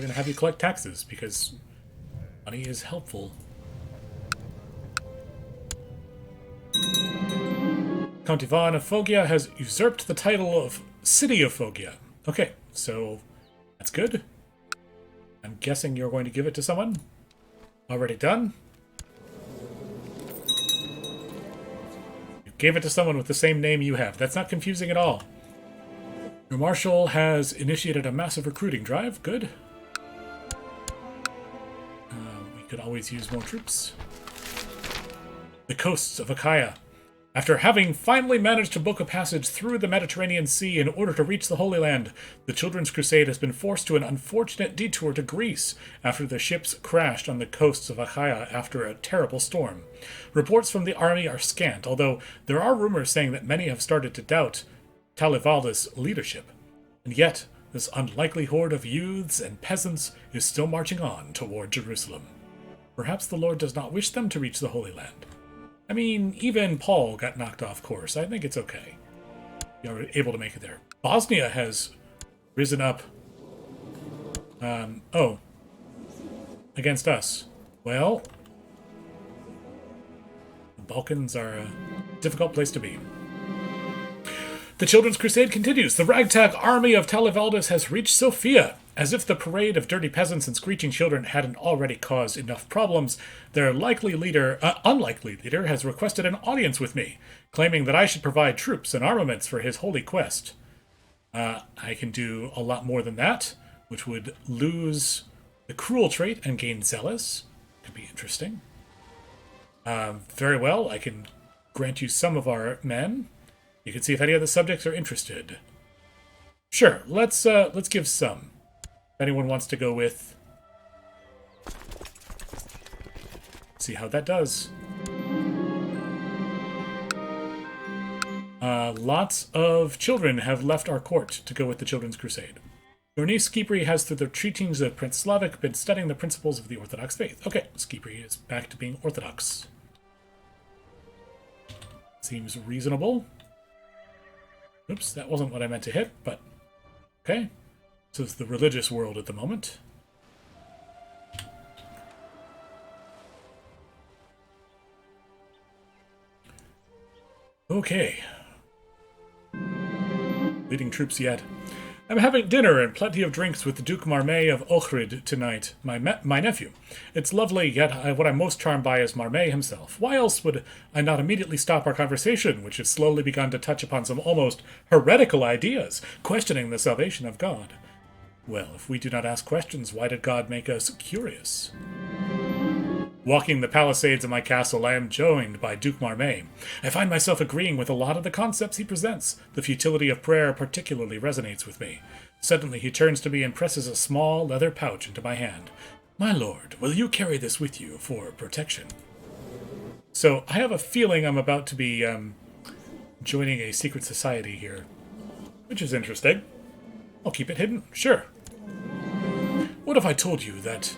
We're going to have you collect taxes because money is helpful. Count Ivan of Foggia has usurped the title of City of Foggia. Okay, so that's good. I'm guessing you're going to give it to someone. Already done. You gave it to someone with the same name you have. That's not confusing at all. Your marshal has initiated a massive recruiting drive. Good. We could always use more troops. The coasts of Achaia. After having finally managed to book a passage through the Mediterranean Sea in order to reach the Holy Land, the Children's Crusade has been forced to an unfortunate detour to Greece after the ships crashed on the coasts of Achaia after a terrible storm. Reports from the army are scant, although there are rumors saying that many have started to doubt Talivalda's leadership. And yet, this unlikely horde of youths and peasants is still marching on toward Jerusalem. Perhaps the Lord does not wish them to reach the Holy Land. I mean, even Paul got knocked off course. I think it's okay. You're able to make it there. Bosnia has risen up. Against us. Well, the Balkans are a difficult place to be. The Children's Crusade continues. The ragtag army of Talivaldus has reached Sofia. As if the parade of dirty peasants and screeching children hadn't already caused enough problems, their unlikely leader has requested an audience with me, claiming that I should provide troops and armaments for his holy quest. I can do a lot more than that, which would lose the cruel trait and gain zealous. Could be interesting. Very well, I can grant you some of our men. You can see if any of the subjects are interested. Sure, let's give some. If anyone wants to go with. See how that does. Lots of children have left our court to go with the Children's Crusade. Your niece Skipri has, through the teachings of Prince Slavic, been studying the principles of the Orthodox faith. Okay, Skipri is back to being Orthodox. Seems reasonable. Oops, that wasn't what I meant to hit, but okay. So it's the religious world at the moment. Okay. Leading troops yet. I'm having dinner and plenty of drinks with Duke Marmay of Ohrid tonight, my nephew. It's lovely, yet what I'm most charmed by is Marmay himself. Why else would I not immediately stop our conversation, which has slowly begun to touch upon some almost heretical ideas, questioning the salvation of God? Well, if we do not ask questions, why did God make us curious? Walking the palisades of my castle, I am joined by Duke Marmay. I find myself agreeing with a lot of the concepts he presents. The futility of prayer particularly resonates with me. Suddenly he turns to me and presses a small leather pouch into my hand. My lord, will you carry this with you for protection? So, I have a feeling I'm about to be joining a secret society here, which is interesting. I'll keep it hidden, sure. What if I told you that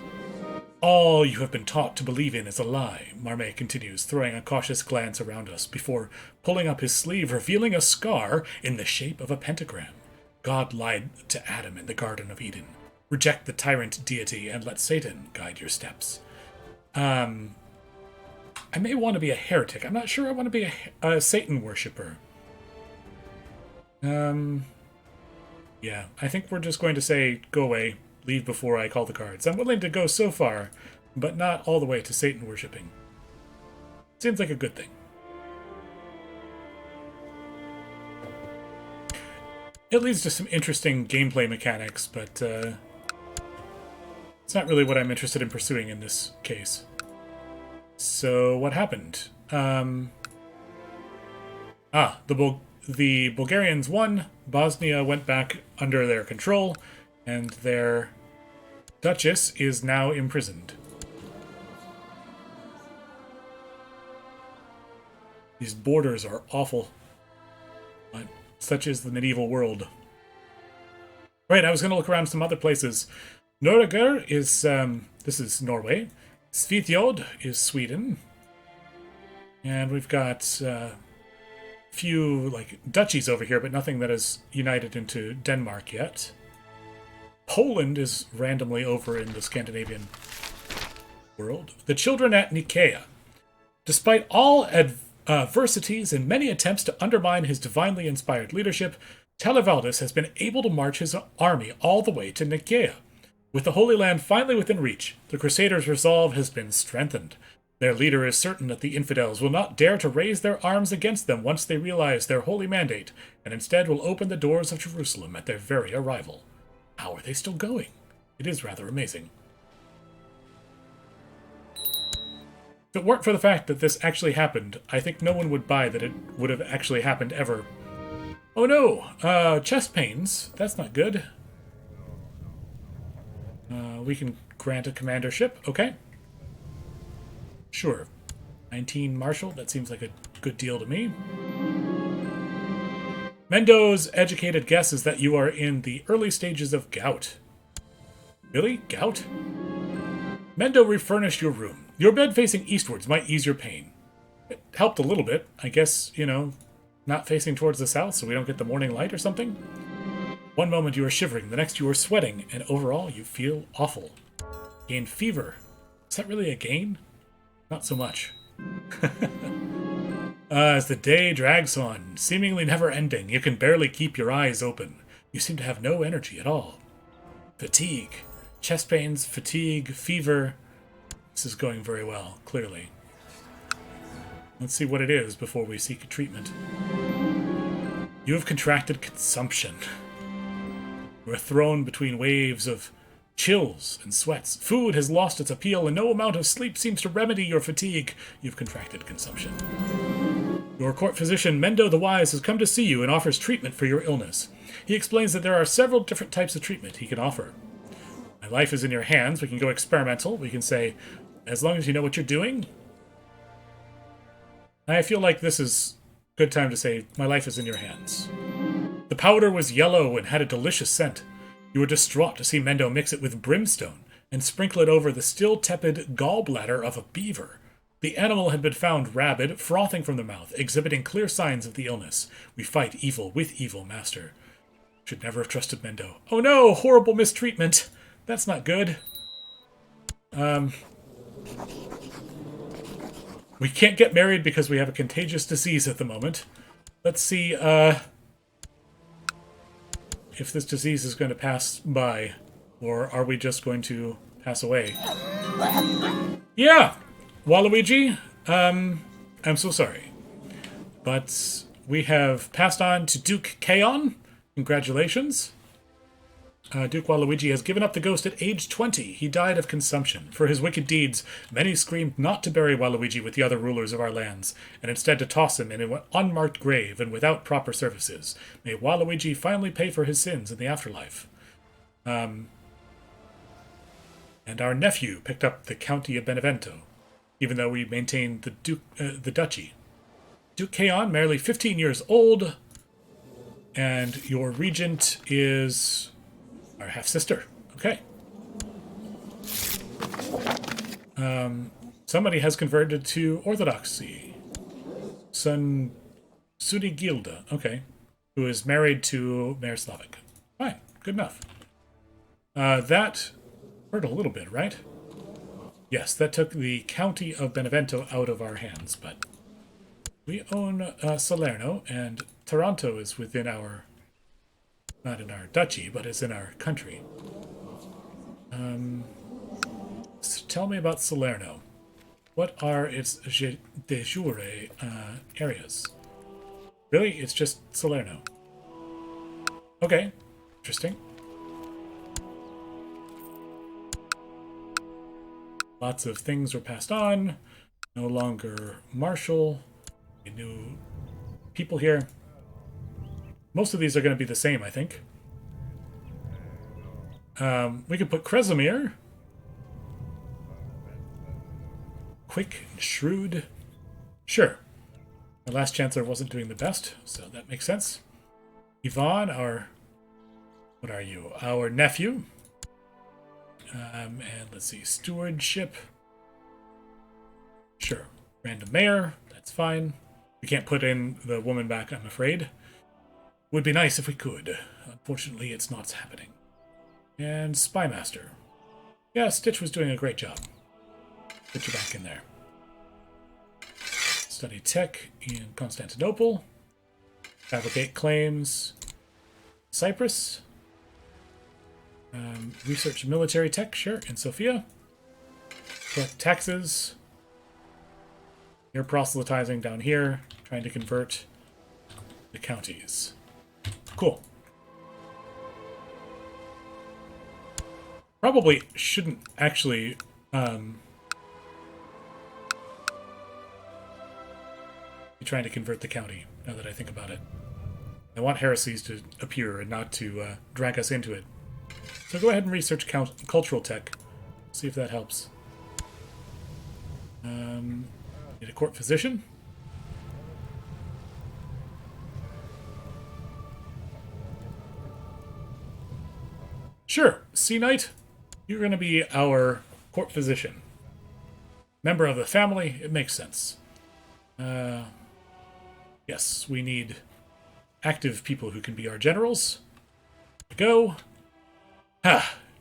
all you have been taught to believe in is a lie? Marmay continues, throwing a cautious glance around us before pulling up his sleeve, revealing a scar in the shape of a pentagram. God lied to Adam in the Garden of Eden. Reject the tyrant deity and let Satan guide your steps. I may want to be a heretic. I'm not sure I want to be a Satan worshipper. Yeah, I think we're just going to say, go away, leave before I call the cards. I'm willing to go so far, but not all the way to Satan worshipping. Seems like a good thing. It leads to some interesting gameplay mechanics, but it's not really what I'm interested in pursuing in this case. So, what happened? The Bulgarians won, Bosnia went back under their control, and their duchess is now imprisoned. These borders are awful. But such is the medieval world. Right, I was going to look around some other places. Nordager is, this is Norway. Svithjod is Sweden. And we've got few, like, duchies over here, but nothing that is united into Denmark yet. Poland is randomly over in the Scandinavian world. The children at Nicaea. Despite all adversities and many attempts to undermine his divinely inspired leadership, Talivaldus has been able to march his army all the way to Nicaea. With the Holy Land finally within reach, the Crusaders' resolve has been strengthened. Their leader is certain that the infidels will not dare to raise their arms against them once they realize their holy mandate, and instead will open the doors of Jerusalem at their very arrival. How are they still going? It is rather amazing. If it weren't for the fact that this actually happened, I think no one would buy that it would have actually happened ever. Oh no! Chest pains. That's not good. We can grant a commandership. Okay. Sure. 19 marshal. That seems like a good deal to me. Mendo's educated guess is that you are in the early stages of gout. Really? Gout? Mendo refurnished your room. Your bed facing eastwards might ease your pain. It helped a little bit. I guess, not facing towards the south so we don't get the morning light or something. One moment you are shivering, the next you are sweating, and overall you feel awful. Gain fever. Is that really a gain? Not so much. As the day drags on, seemingly never ending, you can barely keep your eyes open. You seem to have no energy at all. Fatigue. Chest pains, fatigue, fever. This is going very well, clearly. Let's see what it is before we seek treatment. You have contracted consumption. You are thrown between waves of chills and sweats. Food has lost its appeal, and no amount of sleep seems to remedy your fatigue. You've contracted consumption. Your court physician, Mendo the Wise, has come to see you and offers treatment for your illness. He explains that there are several different types of treatment he can offer. My life is in your hands. We can go experimental. We can say, as long as you know what you're doing. I feel like this is a good time to say, my life is in your hands. The powder was yellow and had a delicious scent. You were distraught to see Mendo mix it with brimstone and sprinkle it over the still tepid gallbladder of a beaver. The animal had been found rabid, frothing from the mouth, exhibiting clear signs of the illness. We fight evil with evil, master. Should never have trusted Mendo. Oh no, horrible mistreatment. That's not good. We can't get married because we have a contagious disease at the moment. Let's see, if this disease is going to pass by, or are we just going to pass away? Yeah! Waluigi, I'm so sorry. But we have passed on to Duke Kaon. Congratulations. Duke Waluigi has given up the ghost at age 20. He died of consumption. For his wicked deeds, many screamed not to bury Waluigi with the other rulers of our lands, and instead to toss him in an unmarked grave and without proper services. May Waluigi finally pay for his sins in the afterlife. And our nephew picked up the County of Benevento, even though we maintained the duchy. Duke Kaon, merely 15 years old, and your regent is our half-sister. Okay. Somebody has converted to Orthodoxy. Sunigilda, okay, who is married to Mayor Slavic. Fine, good enough. That hurt a little bit, right? Yes, that took the County of Benevento out of our hands, but we own Salerno, and Taranto is within our, not in our duchy, but is in our country. So tell me about Salerno. What are its de jure areas? Really? It's just Salerno. Okay. Interesting. Lots of things were passed on. No longer martial. New people here. Most of these are going to be the same, I think. We could put Kresimir. Quick and shrewd. Sure. The last chancellor wasn't doing the best, so that makes sense. Ivan, our... What are you? Our nephew. And let's see. Stewardship. Sure. Random mayor. That's fine. We can't put in the woman back, I'm afraid. Would be nice if we could. Unfortunately, it's not happening. And Spymaster. Yeah, Stitch was doing a great job. Put you back in there. Study tech in Constantinople. Fabricate claims. Cyprus. Research military tech, sure, in Sofia. Collect taxes. You're proselytizing down here, trying to convert the counties. Cool. Probably shouldn't actually be trying to convert the county, now that I think about it. I want heresies to appear and not to drag us into it. So go ahead and research cultural tech. See if that helps. Need a court physician. Sure, Sea Knight, you're going to be our court physician. Member of the family, it makes sense. Yes, we need active people who can be our generals. Go.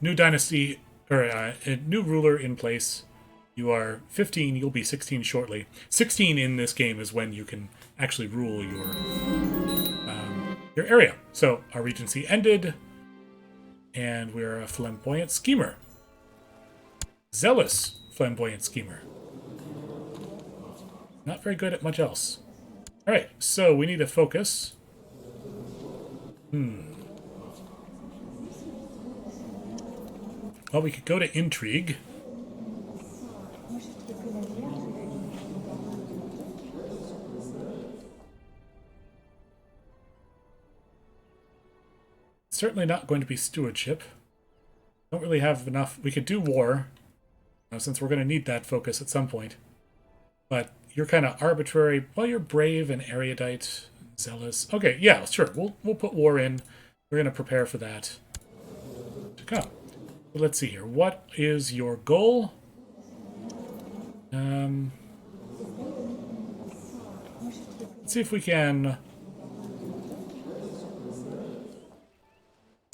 New dynasty, or a new ruler in place. You are 15, you'll be 16 shortly. 16 in this game is when you can actually rule your area. So our regency ended, and we're a flamboyant schemer. Zealous flamboyant schemer. Not very good at much else. Alright, so we need to focus. Well, we could go to intrigue. Certainly not going to be stewardship. Don't really have enough. We could do war, since we're going to need that focus at some point. But you're kind of arbitrary. Well, you're brave and erudite, zealous. Okay, yeah, sure. We'll put war in. We're going to prepare for that to come. So let's see here. What is your goal? Let's see if we can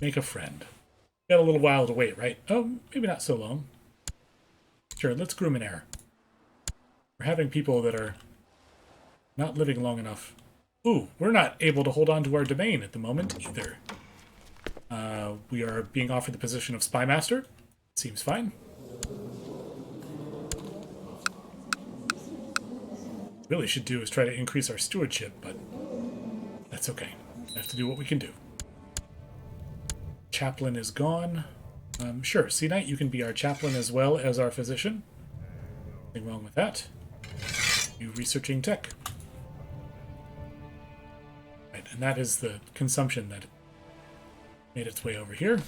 make a friend. Got a little while to wait, right? Oh, maybe not so long. Sure, let's groom an heir. We're having people that are not living long enough. Ooh, we're not able to hold on to our domain at the moment either. We are being offered the position of Spymaster. Seems fine. Really should do is try to increase our stewardship, but that's okay. We have to do what we can do. Chaplain is gone. Sure, Sea Knight, you can be our chaplain as well as our physician. Nothing wrong with that. You researching tech. Right, and that is the consumption that made its way over here.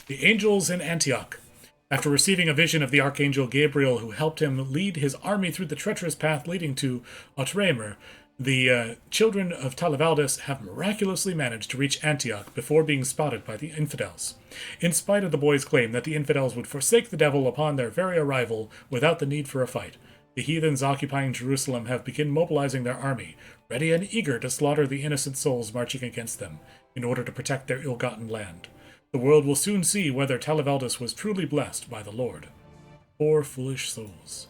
The angels in Antioch. After receiving a vision of the archangel Gabriel, who helped him lead his army through the treacherous path leading to Outremer, the children of Talivaldus have miraculously managed to reach Antioch before being spotted by the infidels. In spite of the boy's claim that the infidels would forsake the devil upon their very arrival without the need for a fight, the heathens occupying Jerusalem have begun mobilizing their army, ready and eager to slaughter the innocent souls marching against them, in order to protect their ill-gotten land. The world will soon see whether Talivaldus was truly blessed by the Lord. Poor foolish souls.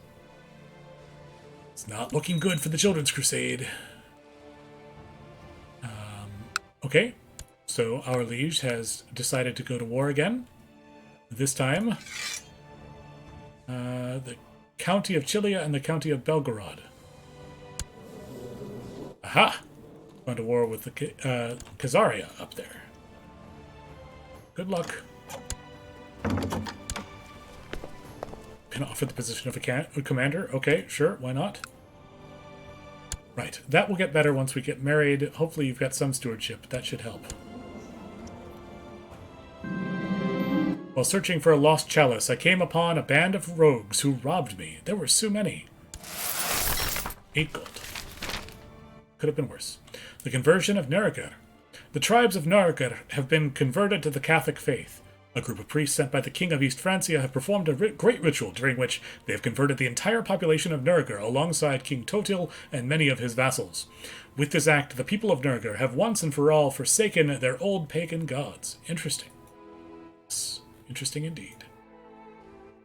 It's not looking good for the Children's Crusade. Okay, so our liege has decided to go to war again. This time, the County of Chilia and the County of Belgorod. Aha! Going to war with the Khazaria up there. Good luck. Can offer the position of a commander. Okay, sure, why not? Right, that will get better once we get married. Hopefully you've got some stewardship. That should help. While searching for a lost chalice, I came upon a band of rogues who robbed me. There were so many. 8 gold. Could have been worse. The conversion of Nuremberg. The tribes of Nuremberg have been converted to the Catholic faith. A group of priests sent by the King of East Francia have performed a great ritual during which they have converted the entire population of Nuremberg alongside King Totil and many of his vassals. With this act, the people of Nuremberg have once and for all forsaken their old pagan gods. Interesting. It's interesting indeed.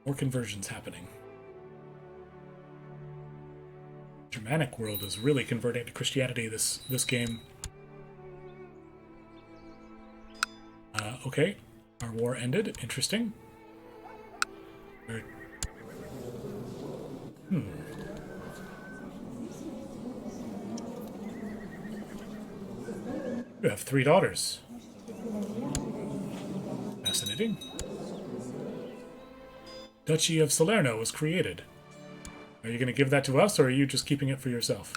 More conversions happening. Germanic world is really converting to Christianity this game. Okay, our war ended. Interesting. You have 3 daughters. Fascinating. Duchy of Salerno was created. Are you going to give that to us, or are you just keeping it for yourself?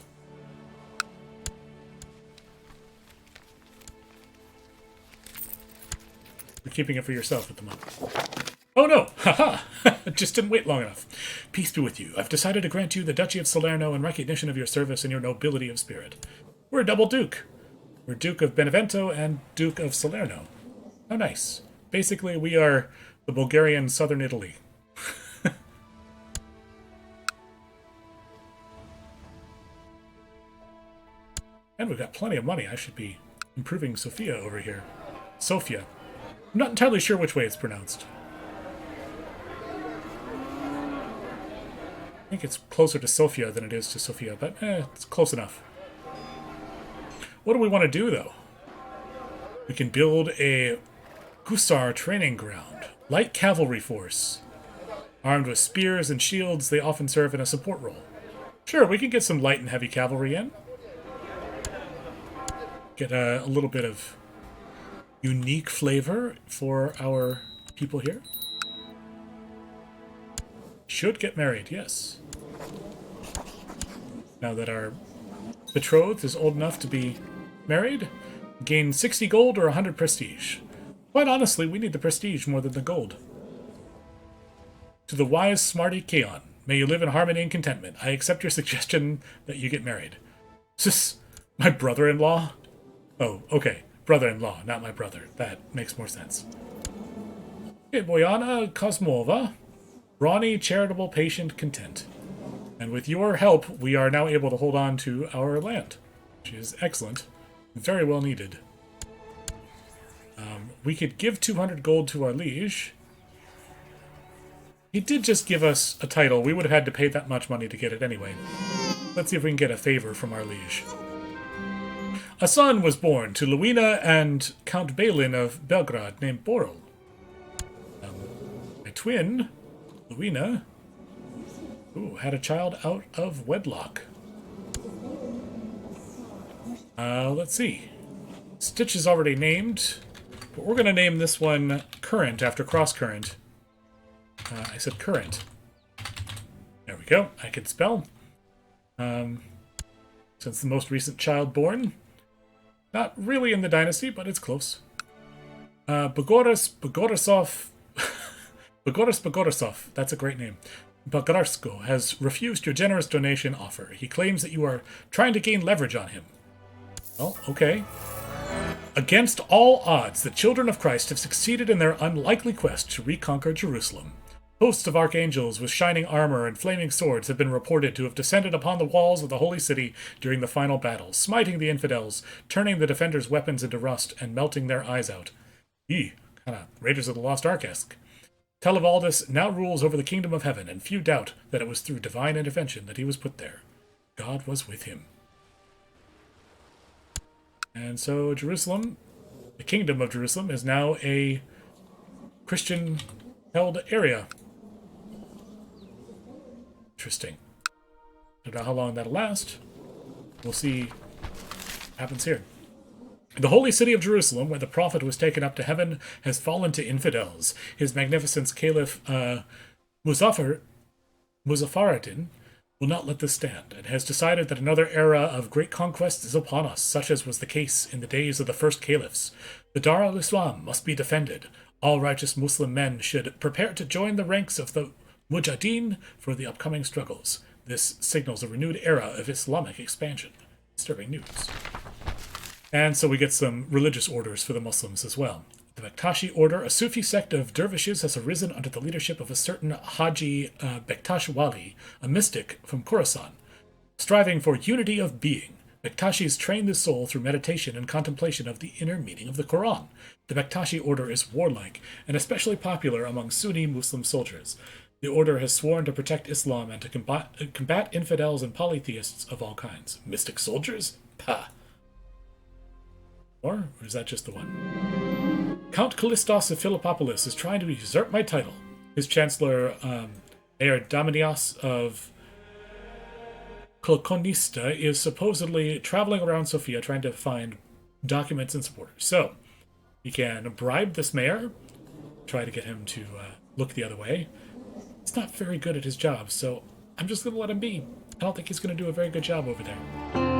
You're keeping it for yourself at the moment. Oh no! Haha! Just didn't wait long enough. Peace be with you. I've decided to grant you the Duchy of Salerno in recognition of your service and your nobility of spirit. We're a double duke. We're Duke of Benevento and Duke of Salerno. How nice. Basically, we are the Bulgarian southern Italy. And we've got plenty of money. I should be improving Sophia over here. Sofia. I'm not entirely sure which way it's pronounced. I think it's closer to Sofia than it is to Sophia, but it's close enough. What do we want to do, though? We can build a Hussar training ground. Light cavalry force. Armed with spears and shields, they often serve in a support role. Sure, we can get some light and heavy cavalry in. Get a little bit of unique flavor for our people here. Should get married, yes. Now that our betrothed is old enough to be married, gain 60 gold or 100 prestige. Quite honestly, we need the prestige more than the gold. To the wise, smarty Kaon, may you live in harmony and contentment. I accept your suggestion that you get married. Is this my brother-in-law? Oh, okay. Brother-in-law, not my brother. That makes more sense. Okay, Boyana Kosmova. Brawny, charitable, patient, content. And with your help, we are now able to hold on to our land, which is excellent. Very well needed. We could give 200 gold to our liege. He did just give us a title. We would have had to pay that much money to get it anyway. Let's see if we can get a favor from our liege. A son was born to Luina and Count Balin of Belgrade named Borel. My twin, Luina, had a child out of wedlock. Let's see. Stitch is already named, but we're going to name this one Current after Cross Current. I said Current. There we go. I can spell. Since the most recent child born. Not really in the dynasty, but it's close. Bogorisov. Bogorisov. That's a great name. Bagarsko has refused your generous donation offer. He claims that you are trying to gain leverage on him. Well, okay. Against all odds, the children of Christ have succeeded in their unlikely quest to reconquer Jerusalem. Hosts of archangels with shining armor and flaming swords have been reported to have descended upon the walls of the holy city during the final battle, smiting the infidels, turning the defenders' weapons into rust, and melting their eyes out. Kinda Raiders of the Lost Ark-esque. Televaldus now rules over the kingdom of heaven, and few doubt that it was through divine intervention that he was put there. God was with him. And so Jerusalem, the kingdom of Jerusalem, is now a Christian-held area. Interesting. I don't know how long that'll last. We'll see what happens here. The holy city of Jerusalem, where the prophet was taken up to heaven, has fallen to infidels. His magnificence Caliph Muzaffaruddin will not let this stand, and has decided that another era of great conquest is upon us, such as was the case in the days of the first caliphs. The Dar al-Islam must be defended. All righteous Muslim men should prepare to join the ranks of the Mujahideen for the upcoming struggles. This signals a renewed era of Islamic expansion. Disturbing news. And so we get some religious orders for the Muslims as well. The Bektashi order, a Sufi sect of dervishes, has arisen under the leadership of a certain Haji Bektash Wali, a mystic from Khorasan. Striving for unity of being, Bektashis train the soul through meditation and contemplation of the inner meaning of the Quran. The Bektashi order is warlike and especially popular among Sunni Muslim soldiers. The order has sworn to protect Islam and to combat infidels and polytheists of all kinds. Mystic soldiers? Pah. Or is that just the one? Count Callistos of Philippopolis is trying to usurp my title. His chancellor, Damanios of Kolkonista, is supposedly traveling around Sofia trying to find documents and supporters. So, you can bribe this mayor, try to get him to look the other way. He's not very good at his job, so I'm just going to let him be. I don't think he's going to do a very good job over there.